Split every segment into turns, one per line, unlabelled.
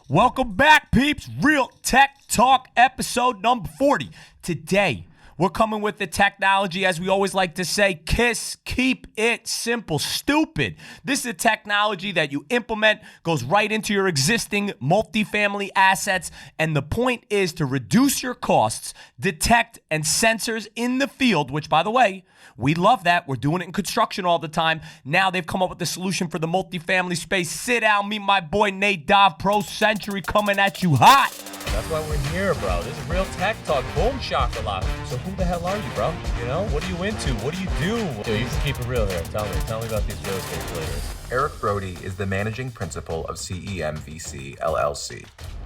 Welcome back, peeps. Real Tech Talk episode number 40. Today, we're coming with the technology, as we always like to say, KISS, keep it simple, stupid. This is a technology that you implement, goes right into your existing multifamily assets, and the point is to reduce your costs, detect and sensors in the field, which, by the way, we love that. We're doing it in construction all the time. Now they've come up with a solution for the multifamily space. Sit down, meet my boy Nadav, ProSentry, coming at you hot.
That's why we're here, bro. This is Real Tech Talk. Boom shakalaka. So who the hell are you, bro? You know, what are you into? What do you do? Yo, you can keep it real here. Tell me about these real estate players.
Eric Brody is the managing principal of CEMVC LLC.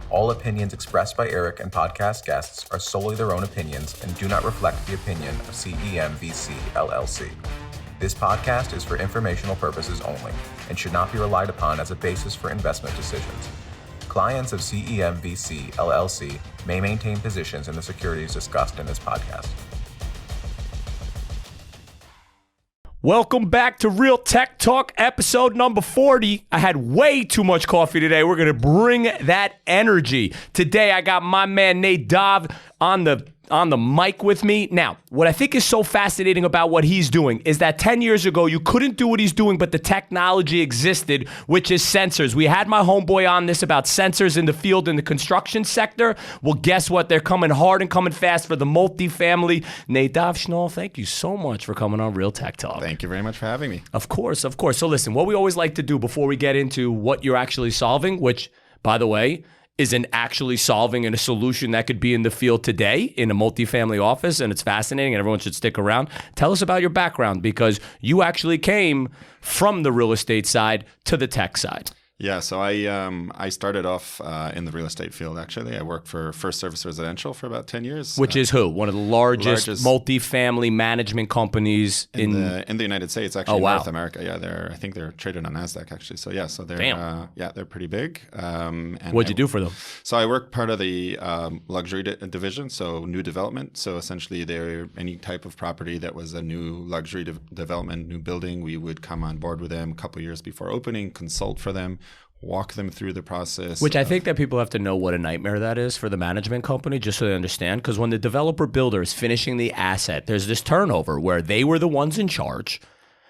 All opinions expressed by Eric and podcast guests are solely their own opinions and do not reflect the opinion of CEMVC LLC. This podcast is for informational purposes only and should not be relied upon as a basis for investment decisions. Clients of CEMVC LLC may maintain positions in the securities discussed in this podcast.
Welcome back to Real Tech Talk episode number 40. I had way too much coffee today. We're going to bring that energy. Today, I got my man Nadav on the mic with me. Now, what I think is so fascinating about what he's doing is that 10 years ago, you couldn't do what he's doing, but the technology existed, which is sensors. We had my homeboy on this about sensors in the field in the construction sector. Well, guess what? They're coming hard and coming fast for the multifamily. Nadav Schnall, thank you so much for coming on Real Tech Talk.
Thank you very much for having me.
Of course, of course. So listen, what we always like to do before we get into what you're actually solving, which, by the way, isn't actually solving in a solution that could be in the field today in a multifamily office, and it's fascinating and everyone should stick around. Tell us about your background, because you actually came from the real estate side to the tech side.
Yeah, so I started off in the real estate field, actually. I worked for First Service Residential for about 10 years.
Which is who? One of the largest multifamily management companies in
the United States, actually.
Oh, wow.
North America. Yeah, I think they're traded on NASDAQ, actually. So yeah, they're pretty big. And
what'd you do for them?
So I worked part of the luxury division, so new development. So essentially, they're any type of property that was a new luxury development, new building, we would come on board with them a couple years before opening, consult for them, walk them through the process.
Which I think that people have to know what a nightmare that is for the management company, just so they understand. Because when the developer builder is finishing the asset, there's this turnover where they were the ones in charge.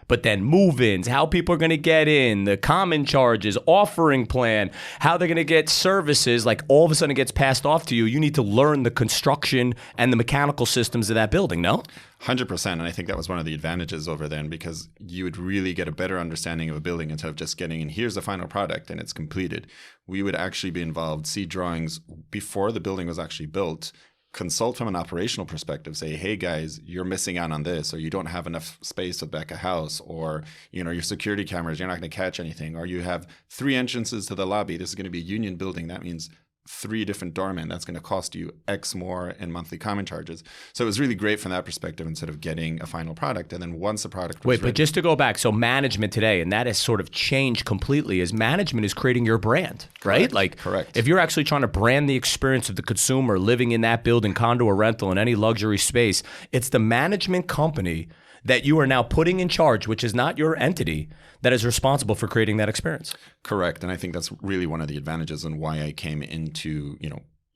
But then move-ins, how people are going to get in, the common charges, offering plan, how they're going to get services, like all of a sudden it gets passed off to you. You need to learn the construction and the mechanical systems of that building, no?
100%. And I think that was one of the advantages over then, because you would really get a better understanding of a building instead of just getting in, here's the final product and it's completed. We would actually be involved, see drawings before the building was actually built, consult from an operational perspective, say, hey guys, you're missing out on this, or you don't have enough space to back a house, or your security cameras, you're not going to catch anything, or you have 3 entrances to the lobby. This is going to be a union building. That means 3 different doormen. That's going to cost you X more in monthly common charges. So it was really great from that perspective instead of getting a final product. And then once the product was ready,
but just to go back, so management today, and that has sort of changed completely, is management is creating your brand, right?
Correct.
If you're actually trying to brand the experience of the consumer living in that building, condo or rental, in any luxury space, it's the management company that you are now putting in charge, which is not your entity, that is responsible for creating that experience.
Correct. And I think that's really one of the advantages and why I came into,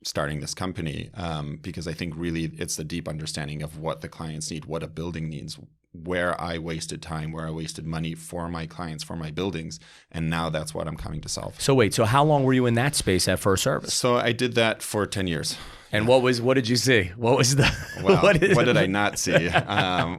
starting this company, because I think really it's the deep understanding of what the clients need, what a building needs, where I wasted time, where I wasted money for my clients, for my buildings. And now that's what I'm coming to solve.
So wait, so how long were you in that space at First Service?
So I did that for 10 years.
And what did you see? What was the?
Well, what did I not see?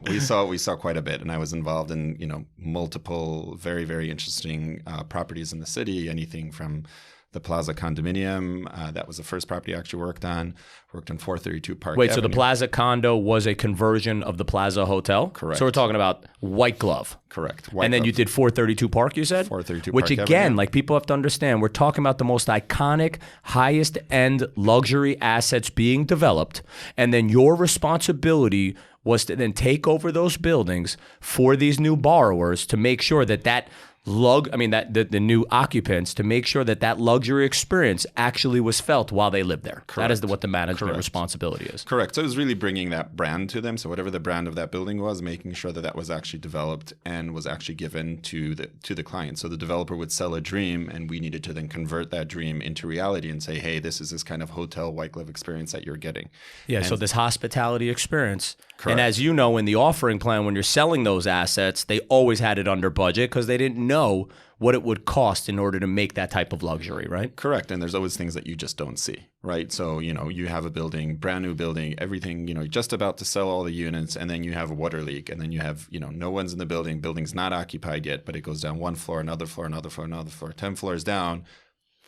We saw quite a bit, and I was involved in multiple very, very interesting properties in the city. Anything from the Plaza condominium, that was the first property I actually worked on 432 Park
Wait,
Avenue.
so the Plaza condo was a conversion of the Plaza Hotel?
Correct.
So we're talking about White Glove.
Correct.
And then you did 432 Park, you said?
432
Which
Park
again,
Avenue.
like people have to understand, we're talking about the most iconic, highest end luxury assets being developed. And then your responsibility was to then take over those buildings for these new borrowers to make sure that that the new occupants, to make sure that luxury experience actually was felt while they lived there.
Correct.
That is what the management
Correct.
responsibility is.
Correct. So it was really bringing that brand to them. So whatever the brand of that building was, making sure that that was actually developed and was actually given to the client. So the developer would sell a dream, and we needed to then convert that dream into reality and say, hey, this is this kind of hotel white glove experience that you're getting.
Yeah, so this hospitality experience.
Correct.
And as you know, in the offering plan, when you're selling those assets, they always had it under budget because they didn't know what it would cost in order to make that type of luxury, right?
Correct. And there's always things that you just don't see, right? So, you have a building, brand new building, everything, just about to sell all the units, and then you have a water leak, and then you have, no one's in the building, building's not occupied yet, but it goes down one floor, another floor, another floor, another floor, 10 floors down,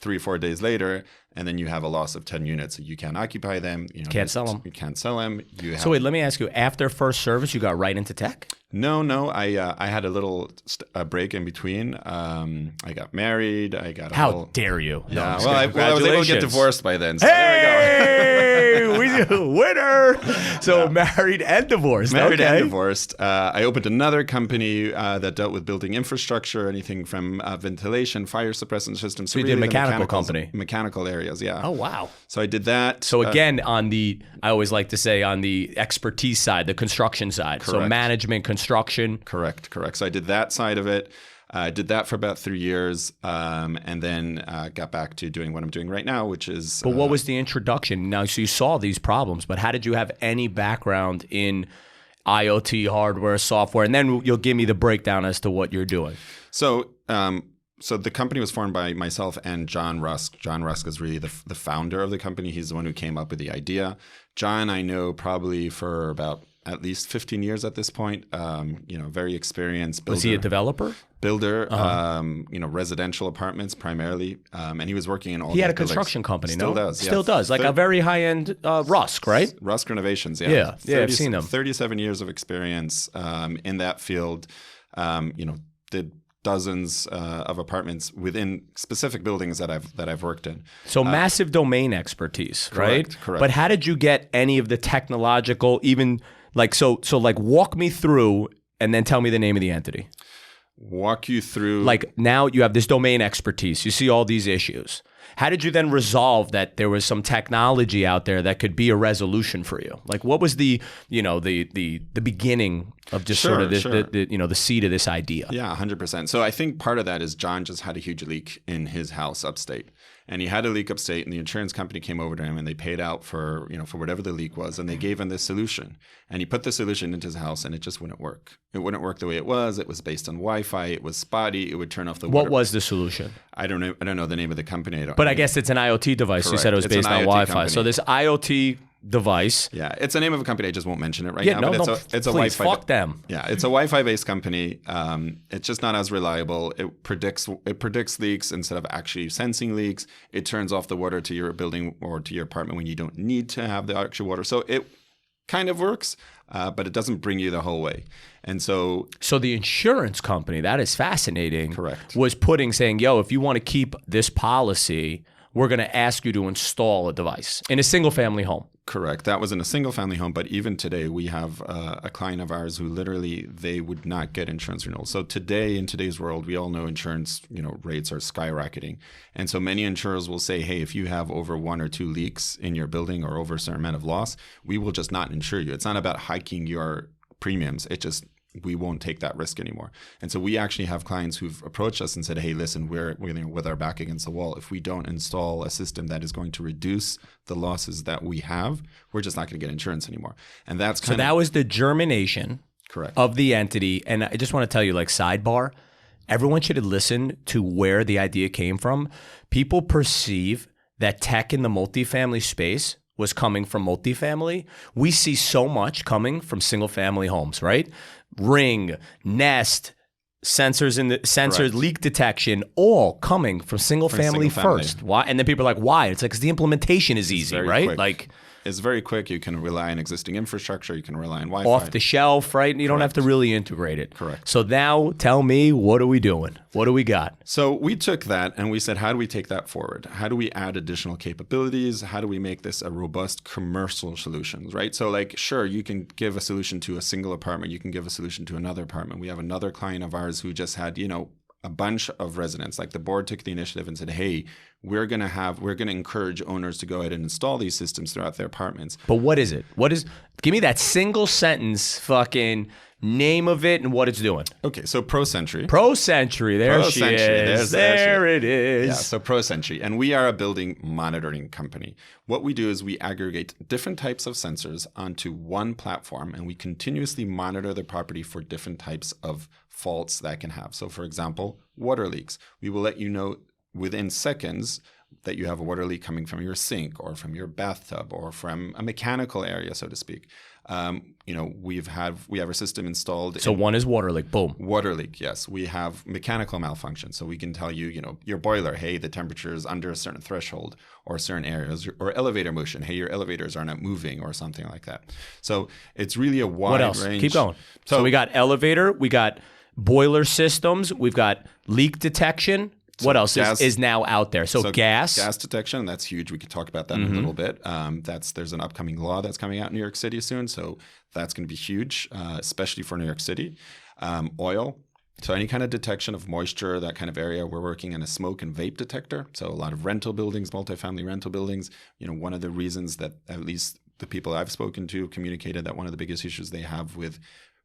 3 or 4 days later, and then you have a loss of 10 units. So you can't occupy them.
Can't sell them.
You can't sell them.
So wait, let me ask you, after first service, you got right into tech?
No. I had a little break in between. I got married. I got
How dare you?
Yeah.
No,
Well, I was able to get divorced by then. So
Hey, winner! So married and divorced.
Married
okay.
and divorced. I opened another company that dealt with building infrastructure, anything from ventilation, fire suppressant systems.
So you did a mechanical company.
Mechanical areas, yeah.
Oh, wow.
So I did that.
So again, I always like to say on the expertise side, the construction side.
Correct.
So management, construction.
Correct. So I did that side of it. I did that for about 3 years, and then got back to doing what I'm doing right now, which is...
But what was the introduction? Now, so you saw these problems, but how did you have any background in IoT, hardware, software? And then you'll give me the breakdown as to what you're doing.
So the company was formed by myself and John Rusk. John Rusk is really the founder of the company. He's the one who came up with the idea. John, I know probably for about at least 15 years at this point. Very experienced builder.
Was he a developer?
Builder, residential apartments primarily. And he was working in all
He had a
buildings.
construction company,
Still
no?
does.
Still
yeah.
does. Like a very high-end Rusk, right?
Rusk Renovations, yeah.
Yeah, I've seen them.
37 years of experience in that field. Did dozens of apartments within specific buildings that I've worked in.
So massive domain expertise, right?
Correct.
But how did you get any of the technological, even so walk me through and then tell me the name of the entity.
Walk you through.
Like now you have this domain expertise. You see all these issues. How did you then resolve that there was some technology out there that could be a resolution for you? Like what was the beginning of just sort of this, the seed of this idea?
Yeah, 100%. So I think part of that is John just had a huge leak in his house upstate. And he had a leak upstate, and the insurance company came over to him, and they paid out for whatever the leak was, and they gave him this solution. And he put the solution into his house, and it just wouldn't work. It wouldn't work the way it was. It was based on Wi-Fi. It was spotty. It would turn off the water.
What was the solution?
I don't know the name of the company.
But I guess it's an IoT device.
Correct.
You said it was
It's
based
an
on
IoT
Wi-Fi.
company.
So this IoT device.
Yeah, it's the name of a company. I just won't mention it right
Yeah,
now.
no,
But
no,
it's a
please,
Wi-Fi.
fuck them.
Yeah, it's a Wi-Fi based company. It's just not as reliable. It predicts leaks instead of actually sensing leaks. It turns off the water to your building or to your apartment when you don't need to have the actual water. So it kind of works, but it doesn't bring you the whole way. And so
the insurance company, that is fascinating.
Correct.
Was saying, yo, if you want to keep this policy, we're going to ask you to install a device in a single family home.
Correct. That was in a single family home. But even today, we have a client of ours who literally, they would not get insurance renewal. So today, in today's world, we all know insurance, rates are skyrocketing. And so many insurers will say, hey, if you have over 1 or 2 leaks in your building or over a certain amount of loss, we will just not insure you. It's not about hiking your premiums. We won't take that risk anymore. And so we actually have clients who've approached us and said, hey, listen, we're with our back against the wall. If we don't install a system that is going to reduce the losses that we have, we're just not going to get insurance anymore. And that's
So that was the germination
correct
of the entity. And I just want to tell you, like sidebar, everyone should listen to where the idea came from. People perceive that tech in the multifamily space was coming from multifamily. We see so much coming from single family homes, right? Ring, Nest, sensors
Correct.
leak detection, all coming from single family first. Why? And then people are like, why? It's like, because the implementation is easy,
very
right?
quick.
Like
it's very quick. You can rely on existing infrastructure. You can rely on Wi-Fi.
off the shelf, right? And you don't have to really integrate it.
Correct.
So now tell me, what are we doing? What do we got?
So we took that and we said, how do we take that forward? How do we add additional capabilities? How do we make this a robust commercial solution, right? So like, sure, you can give a solution to a single apartment. You can give a solution to another apartment. We have another client of ours who just had, a bunch of residents, like the board took the initiative and said, hey, we're going to encourage owners to go ahead and install these systems throughout their apartments.
But what is it? Give me that single sentence fucking name of it and what it's doing.
Okay, so ProSentry.
ProSentry, there she is. There it is.
Yeah, so ProSentry. And we are a building monitoring company. What we do is we aggregate different types of sensors onto one platform, and we continuously monitor the property for different types of faults that can have. So for example, water leaks. We will let you know within seconds that you have a water leak coming from your sink or from your bathtub or from a mechanical area, so to speak. We have our system installed.
So one is water leak, boom.
Water leak, yes. We have mechanical malfunction. So we can tell you, your boiler, hey, the temperature is under a certain threshold or certain areas, or elevator motion, hey, your elevators are not moving or something like that. So it's really a wide
What else?
range.
Keep going. So we got elevator, we got boiler systems, we've got leak detection. What else is now out there? So gas
detection, that's huge. We could talk about that in a little bit. There's an upcoming law that's coming out in New York City soon, so that's going to be huge, especially for New York City. Oil, so any kind of detection of moisture, that kind of area. We're working on a smoke and vape detector. So a lot of rental buildings, multifamily rental buildings. One of the reasons that at least the people I've spoken to communicated that one of the biggest issues they have with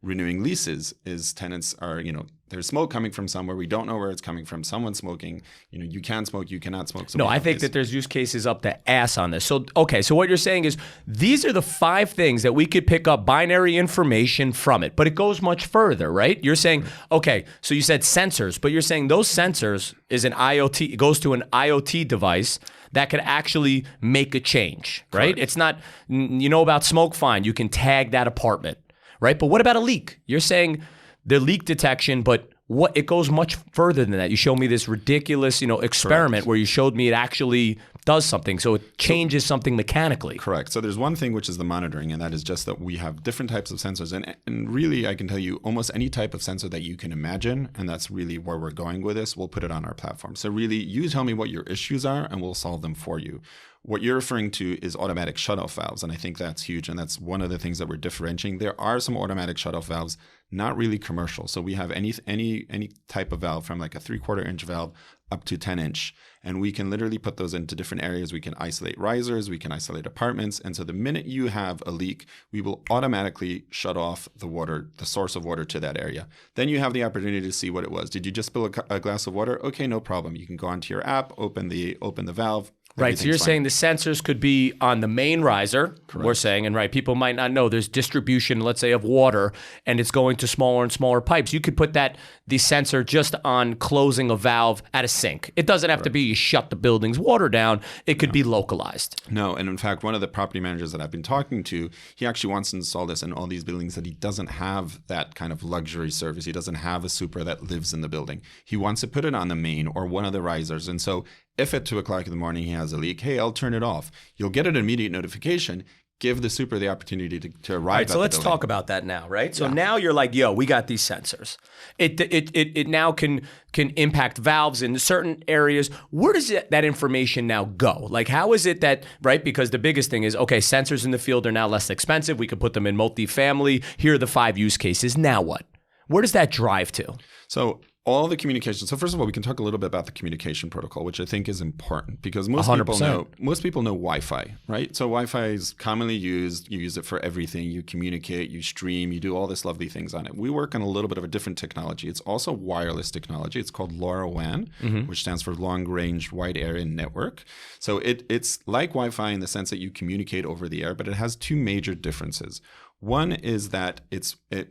renewing leases is tenants are, there's smoke coming from somewhere. We don't know where it's coming from. Someone's smoking. You can smoke, you cannot smoke. So
no, I think that there's use cases up the ass on this. So, okay, so what you're saying is these are the 5 things that we could pick up binary information from it, but it goes much further, right? You're saying, okay, so you said sensors, but you're saying those sensors is an IoT, it goes to an IoT device that could actually make a change, right? Correct. It's not, about smoke, fine, you can tag that apartment. Right, but what about a leak? You're saying the leak detection, but it goes much further than that. You showed me this ridiculous, experiment
Correct.
Where you showed me it actually does something, so it changes something mechanically.
Correct. So there's one thing which is the monitoring, and that is just that we have different types of sensors, and really I can tell you almost any type of sensor that you can imagine, and that's really where we're going with this. We'll put it on our platform. So really, you tell me what your issues are, and we'll solve them for you. What you're referring to is automatic shutoff valves, and I think that's huge, and that's one of the things that we're differentiating. There are some automatic shutoff valves, not really commercial. So we have any type of valve from like a 3/4 inch valve up to 10 inch, and we can literally put those into different areas. We can isolate risers, we can isolate apartments, and so the minute you have a leak, we will automatically shut off the water, the source of water to that area. Then you have the opportunity to see what it was. Did you just spill a glass of water? Okay, no problem. You can go onto your app, open the valve.
Right, so you're saying the sensors could be on the main riser, correct. We're saying, and right, people might not know there's distribution, let's say, of water, and it's going to smaller and smaller pipes. You could put the sensor just on closing a valve at a sink. It doesn't have to be you shut the building's water down. It could be localized.
No, and in fact, one of the property managers that I've been talking to, he actually wants to install this in all these buildings that he doesn't have that kind of luxury service. He doesn't have a super that lives in the building. He wants to put it on the main or one of the risers, and so if at 2 o'clock in the morning he has a leak, hey, I'll turn it off. You'll get an immediate notification. Give the super the opportunity to arrive.
Right, so let's talk about that now, right? So now you're like, yo, we got these sensors. It now can impact valves in certain areas. Where does that information now go? Like, how is it that, right? Because the biggest thing is, okay, sensors in the field are now less expensive. We could put them in multifamily. Here are the 5 use cases. Now what? Where does that drive to?
So all the communication. So first of all, we can talk a little bit about the communication protocol, which I think is important because most 100%. people know Wi-Fi, right? So Wi-Fi is commonly used. You use it for everything. You communicate, you stream, you do all this lovely things on it. We work on a little bit of a different technology. It's also wireless technology. It's called LoRaWAN, which stands for Long Range Wide Area Network. So it's like Wi-Fi in the sense that you communicate over the air, but it has 2 major differences. One is that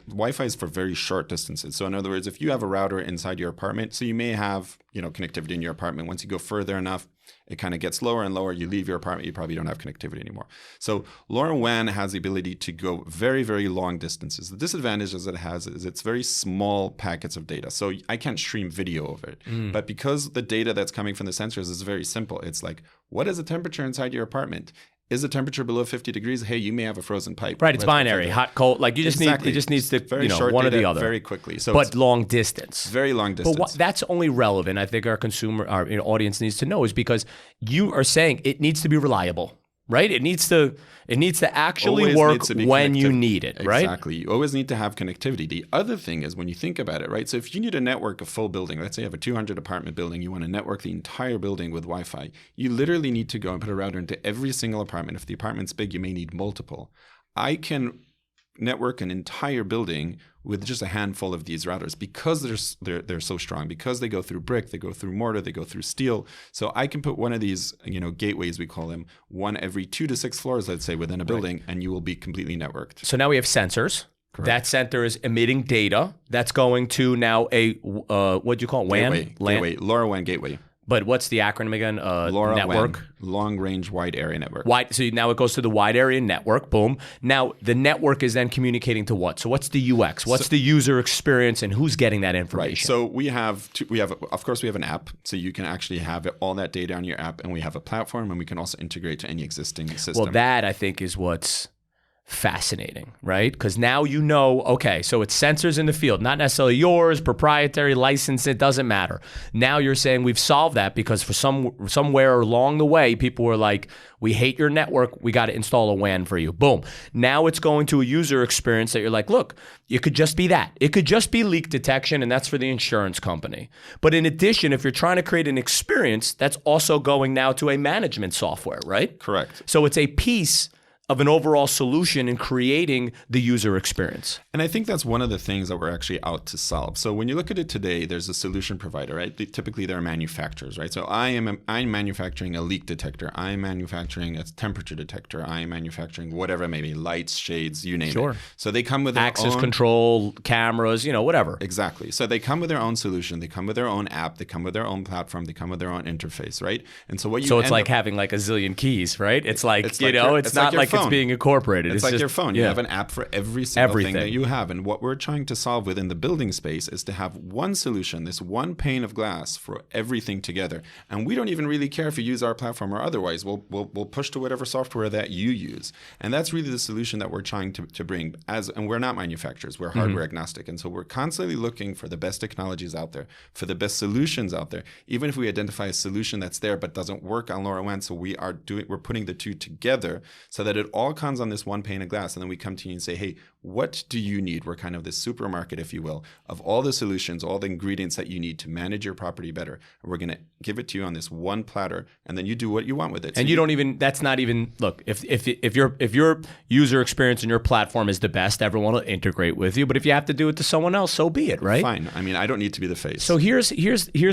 Wi-Fi is for very short distances. So in other words, if you have a router inside your apartment, so you may have connectivity in your apartment. Once you go further enough, it kind of gets lower and lower. You leave your apartment, you probably don't have connectivity anymore. So LoRaWAN has the ability to go very, very long distances. The disadvantage is it's very small packets of data. So I can't stream video of it. But because the data that's coming from the sensors is very simple, it's like, what is the temperature inside your apartment? Is the temperature below 50 degrees? Hey, you may have a frozen pipe.
Right, it's binary, hot, cold. Like you just it just needs to,
very short
one
data,
or the other.
Very quickly. So
but long distance.
Very long distance.
But that's only relevant, I think our audience needs to know, is because you are saying it needs to be reliable. right? It needs to actually
Always
work
needs to be
when you
connected.
need it, right?
Exactly. You always need to have connectivity. The other thing is when you think about it, right? So if you need to network a full building, let's say you have a 200 apartment building, you want to network the entire building with Wi-Fi, you literally need to go and put a router into every single apartment. If the apartment's big, you may need multiple. I can network an entire building with just a handful of these routers because they're so strong, because they go through brick, they go through mortar, they go through steel. So I can put one of these, gateways, we call them, one every 2 to 6 floors, let's say, within a building, and you will be completely networked.
So now we have sensors.
Correct.
That sensor is emitting data. That's going to now a what do you call it? WAN?
Gateway, LoRaWAN gateway.
But what's the acronym again?
LoRaWAN,
network.
long range wide area network.
So now it goes to the wide area network. Boom. Now the network is then communicating to what? So what's the UX? What's the user experience, and who's getting that information?
Right. So we have of course we have an app, so you can actually have all that data on your app, and we have a platform, and we can also integrate to any existing system.
Well, that I think is what's fascinating, right? Because now okay, so it's sensors in the field, not necessarily yours, proprietary, license, it doesn't matter. Now you're saying we've solved that because for somewhere along the way, people were like, we hate your network, we got to install a WAN for you. Boom. Now it's going to a user experience that you're like, look, it could just be that. It could just be leak detection, and that's for the insurance company. But in addition, if you're trying to create an experience, that's also going now to a management software, right?
Correct.
So it's a piece of an overall solution in creating the user experience.
And I think that's one of the things that we're actually out to solve. So when you look at it today, there's a solution provider, right? Typically, there are manufacturers, right? So I'm manufacturing a leak detector. I'm manufacturing a temperature detector. I'm manufacturing whatever it may be, lights, shades, you name it. So they come with their
access
own
control, cameras, whatever.
Exactly. So they come with their own solution. They come with their own app. They come with their own platform. They come with their own interface, right? And so
it's like having like a zillion keys, right? It's like, it's not
like
like it's being incorporated.
It's like
just
your phone. You have an app for every single thing that you have. And what we're trying to solve within the building space is to have one solution, this one pane of glass for everything together. And we don't even really care if you use our platform or otherwise. We'll push to whatever software that you use. And that's really the solution that we're trying to bring. And we're not manufacturers. We're hardware agnostic. And so we're constantly looking for the best technologies out there, for the best solutions out there. Even if we identify a solution that's there but doesn't work on LoRaWAN, so we're putting the two together so that it all comes on this one pane of glass, and then we come to you and say, hey, what do you need? We're kind of this supermarket, if you will, of all the solutions, all the ingredients that you need to manage your property better. And we're going to give it to you on this one platter, and then you do what you want with it.
And that's not even, look, if your user experience and your platform is the best, everyone will integrate with you. But if you have to do it to someone else, so be it, right?
Fine. I mean, I don't need to be the face.
So here's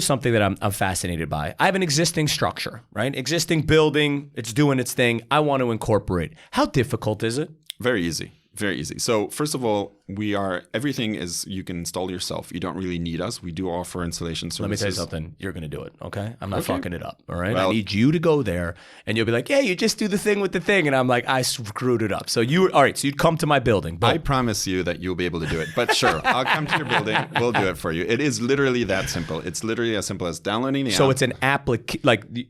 something that I'm fascinated by. I have an existing structure, right? Existing building, it's doing its thing. I want to incorporate. How difficult is it?
Very easy. Very easy. So first of all, everything is you can install yourself. You don't really need us. We do offer installation services.
Let me tell you something. You're going to do it, okay? I'm not fucking it up, all right?
Well,
I need you to go there, and you'll be like, yeah, you just do the thing with the thing. And I'm like, I screwed it up. So you'd come to my building.
I promise you that you'll be able to do it. But sure, I'll come to your building. We'll do it for you. It is literally that simple. It's literally as simple as downloading the app.
So it's an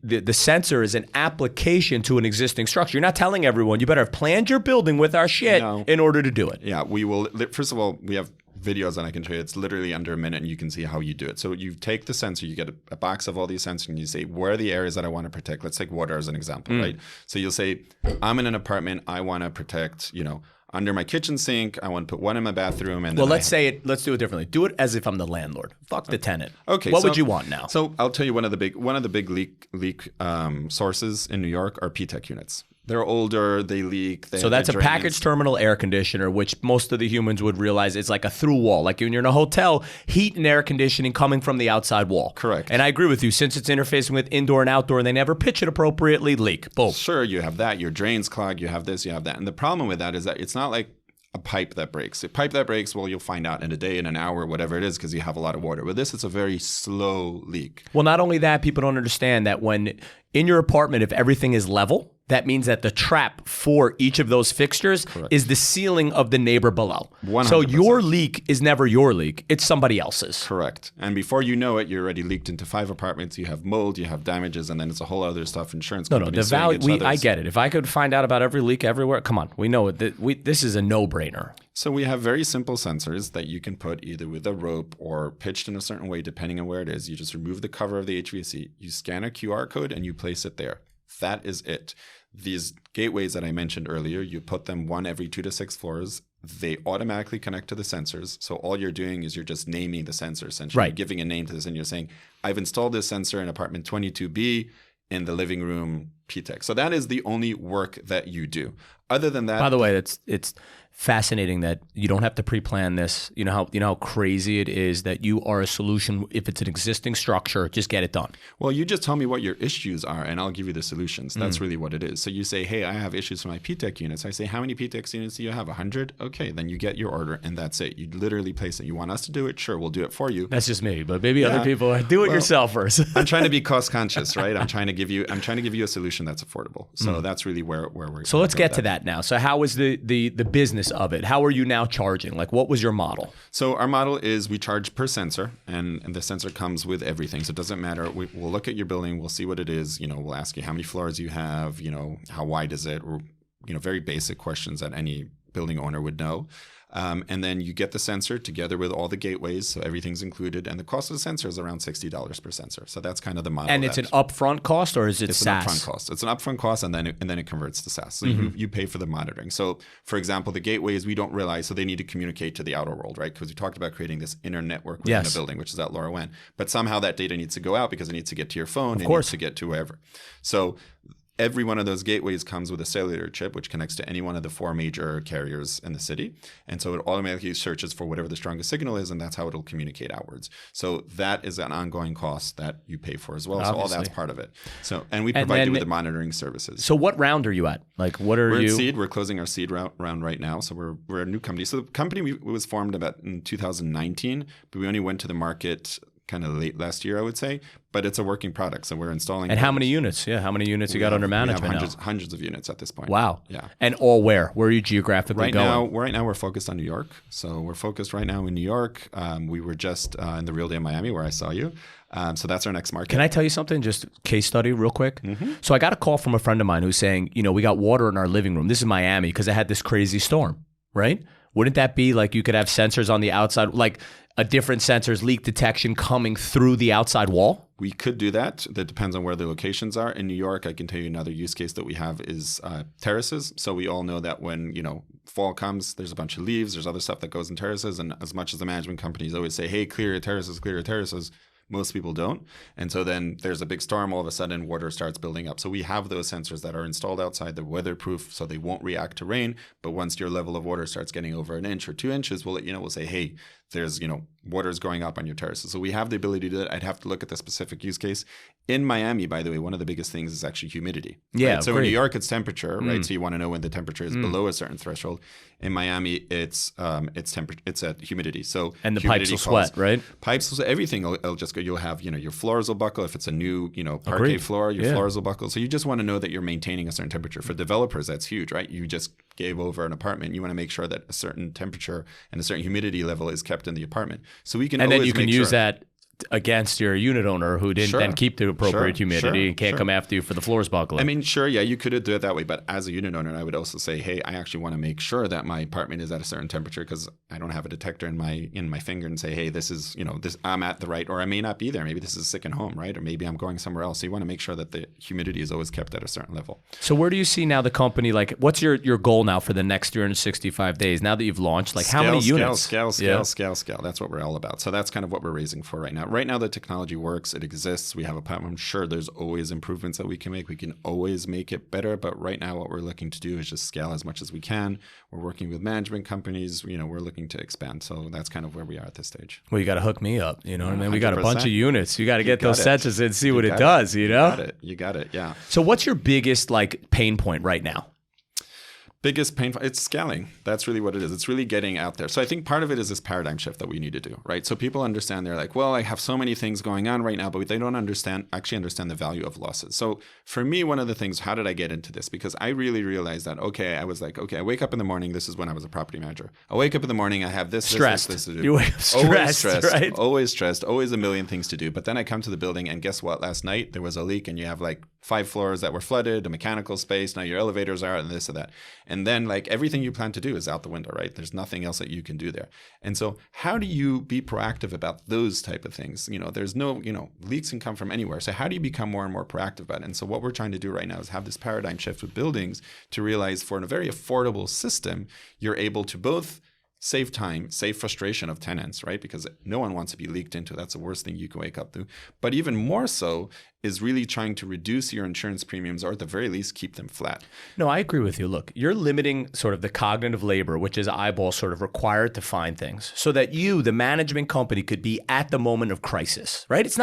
the sensor is an application to an existing structure. You're not telling everyone, you better have planned your building with our shit in order to do it.
Yeah, we will. First of all, we have videos that I can show you. It's literally under a minute, and you can see how you do it. So you take the sensor, you get a box of all these sensors, and you say, where are the areas that I want to protect? Let's take water as an example, right? So you'll say, I'm in an apartment. I want to protect, under my kitchen sink. I want to put one in my bathroom. And
let's do it differently. Do it as if I'm the landlord. Fuck the tenant.
Okay.
What would you want now?
So I'll tell you one of the big leak sources in New York are PropTech units. They're older, they leak.
So that's a package terminal air conditioner, which most of the humans would realize is like a through wall. Like when you're in a hotel, heat and air conditioning coming from the outside wall.
Correct.
And I agree with you. Since it's interfacing with indoor and outdoor and they never pitch it appropriately, leak. Boom.
Sure, you have that. Your drains clog, you have this, you have that. And the problem with that is that it's not like a pipe that breaks. A pipe that breaks, well, you'll find out in a day, in an hour, whatever it is, because you have a lot of water. With this, it's a very slow leak.
Well, not only that, people don't understand that when in your apartment, if everything is level, that means that the trap for each of those fixtures is the ceiling of the neighbor below.
100%.
So your leak is never your leak. It's somebody else's.
Correct. And before you know it, you're already leaked into 5 apartments. You have mold, you have damages, and then it's a whole other stuff. Insurance companies.
No, the value. I get it. If I could find out about every leak everywhere, come on. We know it. This is a no-brainer.
So we have very simple sensors that you can put either with a rope or pitched in a certain way, depending on where it is. You just remove the cover of the HVAC, you scan a QR code, and you place it there. That is it. These gateways that I mentioned earlier, you put them one every 2 to 6 floors. They automatically connect to the sensors. So all you're doing is you're just naming the sensor, essentially.
Right.
You're giving a name to this, and you're saying, I've installed this sensor in apartment 22B in the living room PTech. So that is the only work that you do. Other than that,
By the way, it's fascinating that you don't have to pre-plan this. You know how crazy it is that you are a solution. If it's an existing structure, just get it done.
well, you just tell me what your issues are, and I'll give you the solutions. That's really what it is. So you say, hey, I have issues with my PTech units. I say, how many PTech units do you have? 100? Okay, then you get your order, and that's it. You literally place it. You want us to do it? Sure, we'll do it for you.
That's just me, but maybe other people do it yourself first.
I'm trying to be cost conscious, right? I'm trying to give you a solution that's affordable. So that's really where we're.
So let's get to that now. So how is the business of it? How are you now charging? Like, what was your model?
So our model is we charge per sensor, and the sensor comes with everything. So it doesn't matter. We'll look at your building. We'll see what it is. We'll ask you how many floors you have. How wide is it? Or, very basic questions that any building owner would know. And then you get the sensor together with all the gateways, so everything's included. And the cost of the sensor is around $60 per sensor. So that's kind of the model.
And it's an upfront cost, or is it
it's
SaaS?
An upfront cost. It's an upfront cost, and then it converts to SaaS. So you pay for the monitoring. So, for example, the gateways we don't realize, so they need to communicate to the outer world, right? Because we talked about creating this inner network within a building, which is at LoRaWAN. But somehow that data needs to go out because it needs to get to your phone. It needs to get to wherever. So every one of those gateways comes with a cellular chip, which connects to any one of the 4 major carriers in the city. And so it automatically searches for whatever the strongest signal is, and that's how it'll communicate outwards. So that is an ongoing cost that you pay for as well. Obviously. So all that's part of it. So, and we provide you with the monitoring services.
So what round are you at? Like, what are
we're
you?
We're in seed. We're closing our seed round right now. So we're a new company. So the company was formed about in 2019, but we only went to the market kind of late last year, I would say, but it's a working product. So we're installing.
And how many units? Yeah, how many units you got under management?
We have hundreds of units at this point.
Wow.
Yeah.
And all where? Where are you geographically going?
Right now we're focused on New York. So we're focused right now in New York. We were just in the Real Day in Miami where I saw you. So that's our next market.
Can I tell you something? Just case study real quick. So I got a call from a friend of mine who's saying, we got water in our living room. This is Miami because I had this crazy storm, right? Wouldn't that be like you could have sensors on the outside, like a different sensors, leak detection coming through the outside wall?
We could do that. That depends on where the locations are. In New York, I can tell you another use case that we have is terraces. So we all know that when, fall comes, there's a bunch of leaves, there's other stuff that goes in terraces. And as much as the management companies always say, hey, clear your terraces, most people don't. And so then there's a big storm, all of a sudden water starts building up. So we have those sensors that are installed outside. They're weatherproof, so they won't react to rain. But once your level of water starts getting over 1 inch or 2 inches, we'll let you know. We'll say, hey, there's, water's going up on your terraces. So we have the ability to do that. I'd have to look at the specific use case. In Miami, by the way, one of the biggest things is actually humidity.
Yeah.
Right? So in New York, it's temperature, right? So you want to know when the temperature is below a certain threshold. In Miami, it's at humidity. So
and the pipes will sweat, right?
Pipes, everything will just go. You'll have, your floors will buckle. If it's a new, parquet floor, your floors will buckle. So you just want to know that you're maintaining a certain temperature. For developers, that's huge, right? You just gave over an apartment. You want to make sure that a certain temperature and a certain humidity level is kept in the apartment. So we can
and
always
then you can
make
use
sure.
that against your unit owner who didn't then keep the appropriate humidity and can't come after you for the floors buckling.
I mean, sure, yeah, you could do it that way. But as a unit owner, I would also say, hey, I actually want to make sure that my apartment is at a certain temperature because I don't have a detector in my finger and say, hey, this is, this I'm at the right, or I may not be there. Maybe this is sick and home, right? Or maybe I'm going somewhere else. So you want to make sure that the humidity is always kept at a certain level.
So where do you see now the company, like what's your goal now for the next 365 days? Now that you've launched, like how many units?
Scale. That's what we're all about. So that's kind of what we're raising for right now. Right now, the technology works. It exists. We have a platform. Sure, there's always improvements that we can make. We can always make it better. But right now, what we're looking to do is just scale as much as we can. We're working with management companies. We're looking to expand. So that's kind of where we are at this stage.
Well, you got to hook me up. You know what I mean? We got a bunch of units. You got to get those
it.
sensors and see what it does. You know?
You got it. Yeah.
So what's your biggest pain point right now?
Biggest pain point, it's scaling. That's really what it is. It's really getting out there. So I think part of it is this paradigm shift that we need to do, right? So people understand, they're like, well, I have so many things going on right now, but they don't actually understand the value of losses. So for me, one of the things, how did I get into this? Because I really realized that, I was like, I wake up in the morning. This is when I was a property manager. I wake up in the morning, I have this to do.
You wake up stressed, right?
Always stressed, always a million things to do. But then I come to the building and guess what? Last night there was a leak and you have like 5 floors that were flooded, a mechanical space, now your elevators are out and this and that. And then like everything you plan to do is out the window, right? There's nothing else that you can do there. And so how do you be proactive about those type of things? There's no, leaks can come from anywhere. So how do you become more and more proactive about it? And so what we're trying to do right now is have this paradigm shift with buildings to realize for a very affordable system, you're able to both save time, save frustration of tenants, right? Because no one wants to be leaked into. That's the worst thing you can wake up to. But even more so is really trying to reduce your insurance premiums or at the very least keep them flat.
No, I agree with you. Look, you're limiting sort of the cognitive labor, which is eyeball sort of required to find things so that you, the management company, could be at the moment of crisis, right?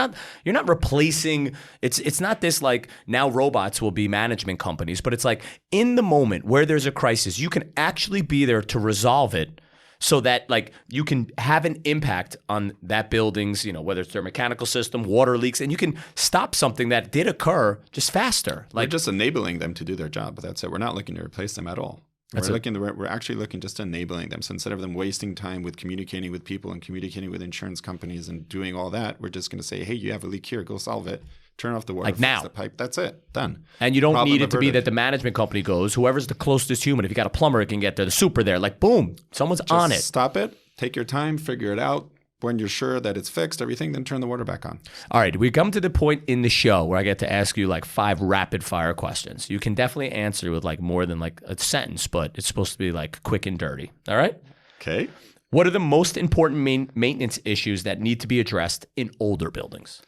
You're not replacing, it's not this like now robots will be management companies, but it's like in the moment where there's a crisis, you can actually be there to resolve it. So that like you can have an impact on that building's, whether it's their mechanical system, water leaks, and you can stop something that did occur just faster.
Like just enabling them to do their job, but that's it. We're not looking to replace them at all. We're actually looking just enabling them. So instead of them wasting time with communicating with people and communicating with insurance companies and doing all that, we're just going to say, hey, you have a leak here, go solve it. Turn off the water,
like now.
The pipe. That's it. Done.
And you don't need it to be that the management company goes, whoever's the closest human. If you got a plumber, it can get there. The super there. Like, boom, someone's just on it.
Stop it. Take your time. Figure it out. When you're sure that it's fixed, everything, then turn the water back on.
All right. We come to the point in the show where I get to ask you like 5 rapid fire questions. You can definitely answer with like more than like a sentence, but it's supposed to be like quick and dirty. All right?
Okay.
What are the most important maintenance issues that need to be addressed in older buildings?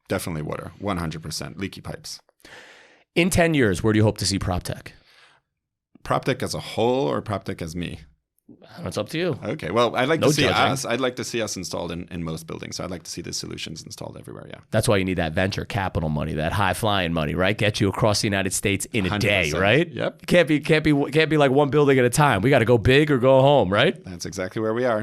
Definitely water, 100%. Leaky pipes.
In 10 years, where do you hope to see PropTech?
PropTech as a whole or PropTech as me?
It's up to you.
Okay. Well, I'd like to see
judging.
us. I'd like to see us installed in most buildings. So I'd like to see the solutions installed everywhere. Yeah.
That's why you need that venture capital money, that high flying money, right? Get you across the United States in a day, right?
Yep.
Can't be like one building at a time. We got to go big or go home, right?
That's exactly where we are.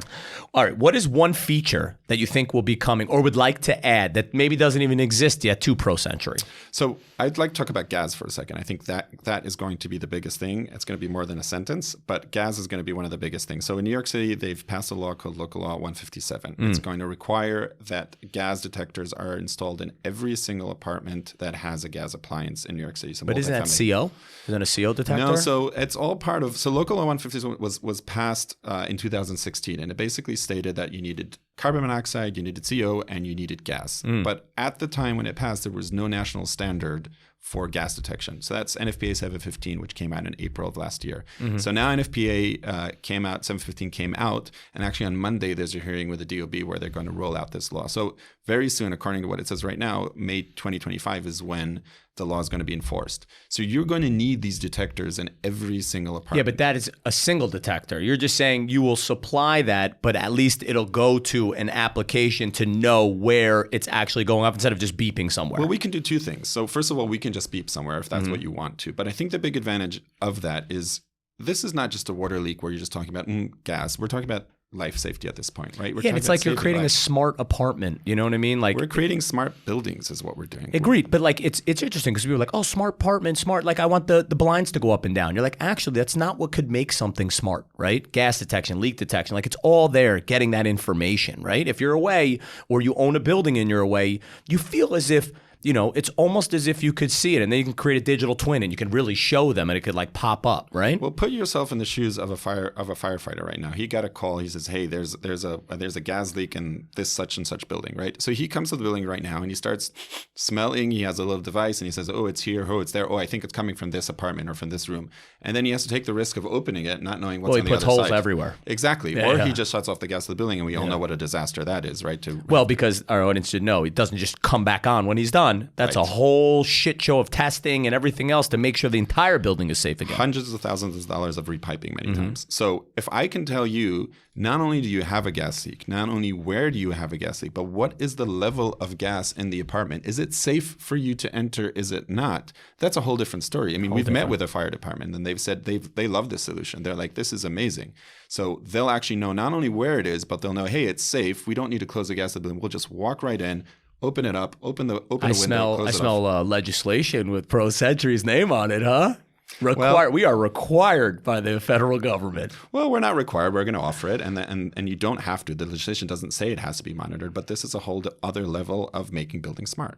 All right. What is one feature that you think will be coming or would like to add that maybe doesn't even exist yet to ProSentry?
So I'd like to talk about gas for a second. I think that is going to be the biggest thing. It's going to be more than a sentence, but gas is going to be one of the biggest things. So in New York City, they've passed a law called Local Law 157. It's going to require that gas detectors are installed in every single apartment that has a gas appliance in New York City. So
but isn't that CO? Isn't that a CO detector?
No, so it's all part of. So Local Law 157 was passed in 2016, and it basically stated that you needed carbon monoxide, you needed CO, and you needed gas. But at the time when it passed, there was no national standard for gas detection. So that's NFPA 715, which came out in April of last year. So now NFPA came out, 715 came out, and actually on Monday there's a hearing with the DOB where they're going to roll out this law. So very soon, according to what it says right now, May 2025 is when the law is going to be enforced. So you're going to need these detectors in every single apartment.
Yeah, but that is a single detector. You're just saying you will supply that, but at least it'll go to an application to know where it's actually going off instead of just beeping somewhere.
Well, we can do 2 things. So first of all, we can just beep somewhere if that's what you want to. But I think the big advantage of that is this is not just a water leak where you're just talking about gas. We're talking about life safety at this point, right?
Yeah, it's like you're creating a smart apartment. You know what I mean? Like
we're creating smart buildings is what we're doing.
Agreed. But like it's interesting because people are like, oh, smart apartment, smart. Like I want the blinds to go up and down. You're like, actually, that's not what could make something smart, right? Gas detection, leak detection. Like it's all there getting that information, right? If you're away or you own a building and you're away, you feel as if it's almost as if you could see it, and then you can create a digital twin, and you can really show them, and it could like pop up, right?
Well, put yourself in the shoes of a firefighter right now. He got a call. He says, "Hey, there's a gas leak in this such and such building," right? So he comes to the building right now, and he starts smelling. He has a little device, and he says, "Oh, it's here. Oh, it's there. Oh, I think it's coming from this apartment or from this room." And then he has to take the risk of opening it, not knowing what's on the other side.
Well, he puts holes everywhere.
Exactly. Or he just shuts off the gas of the building, and we all know what a disaster that is, right?
Well, because our audience should know, it doesn't just come back on when he's done. That's a whole shit show of testing and everything else to make sure the entire building is safe again.
Hundreds of thousands of dollars of repiping many times. So if I can tell you, not only do you have a gas leak, not only where do you have a gas leak, but what is the level of gas in the apartment? Is it safe for you to enter? Is it not? That's a whole different story. I mean, we've met with a fire department and they've said they love this solution. They're like, this is amazing. So they'll actually know not only where it is, but they'll know, hey, it's safe. We don't need to close the gas building. We'll just walk right in. Open it up. Open the window.
I smell legislation with ProSentry's name on it, huh? We are required by the federal government.
Well, we're not required. We're going to offer it, and you don't have to. The legislation doesn't say it has to be monitored, but this is a whole other level of making buildings smart.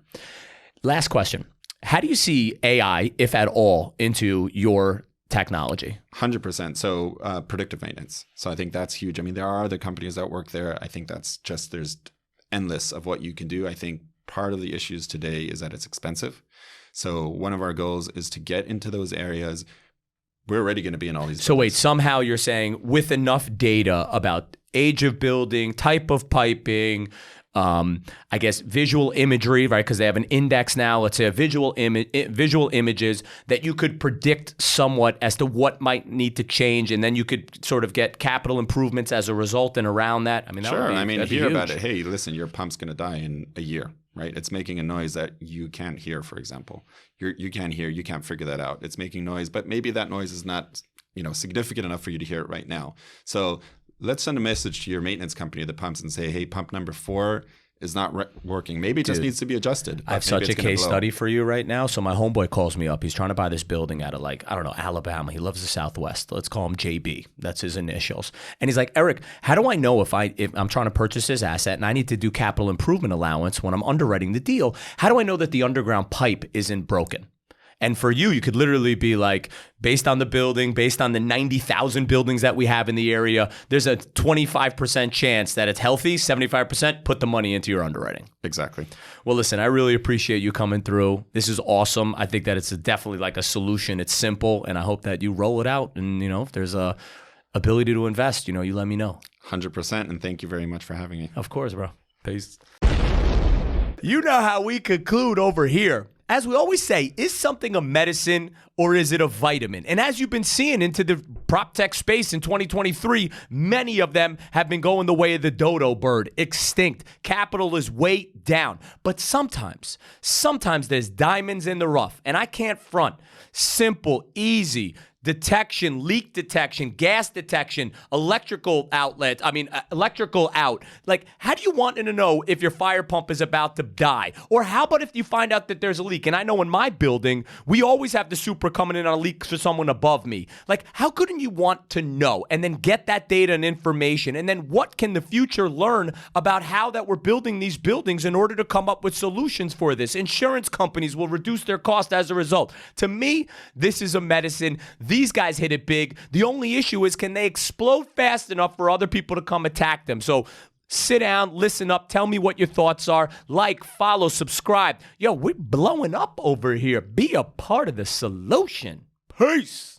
Last question. How do you see AI, if at all, into your technology?
100%. So predictive maintenance. So I think that's huge. I mean, there are other companies that work there. I think that's just, there's endless of what you can do. I think part of the issues today is that it's expensive. So one of our goals is to get into those areas. We're already going to be in all these.
So wait, somehow you're saying with enough data about age of building, type of piping, I guess visual imagery, right? Because they have an index now. Let's say a visual images that you could predict somewhat as to what might need to change, and then you could sort of get capital improvements as a result and around that. I mean, that
sure.
would be,
I mean,
that'd be
hear
huge.
about it. Hey, listen, your pump's going to die in a year, right? It's making a noise that you can't hear, for example. You can't hear. You can't figure that out. It's making noise, but maybe that noise is not, significant enough for you to hear it right now. So let's send a message to your maintenance company of the pumps and say, hey, pump number 4 is not working. Maybe it just needs to be adjusted.
I have such a case study for you right now. So my homeboy calls me up. He's trying to buy this building out of Alabama. He loves the Southwest. Let's call him JB. That's his initials. And he's like, Eric, how do I know if I'm trying to purchase this asset and I need to do capital improvement allowance when I'm underwriting the deal? How do I know that the underground pipe isn't broken? And for you could literally be like, based on the building, based on the 90,000 buildings that we have in the area, there's a 25% chance that it's healthy, 75%, put the money into your underwriting.
Exactly.
Well, listen, I really appreciate you coming through. This is awesome. I think that it's definitely like a solution. It's simple, and I hope that you roll it out. And, if there's a ability to invest, you let me know.
100%, and thank you very much for having me.
Of course, bro. Peace. You know how we conclude over here. As we always say, is something a medicine or is it a vitamin? And as you've been seeing into the PropTech space in 2023, many of them have been going the way of the dodo bird, extinct. Capital is way down. But sometimes there's diamonds in the rough. And I can't front. Simple, easy detection, leak detection, gas detection, electrical out. Like, how do you want to know if your fire pump is about to die? Or how about if you find out that there's a leak? And I know in my building, we always have the super coming in on a leak for someone above me. Like, how couldn't you want to know and then get that data and information? And then what can the future learn about how that we're building these buildings in order to come up with solutions for this? Insurance companies will reduce their cost as a result. To me, this is a medicine. These guys hit it big. The only issue is, can they explode fast enough for other people to come attack them? So sit down, listen up, tell me what your thoughts are. Like, follow, subscribe. Yo, we're blowing up over here. Be a part of the solution. Peace.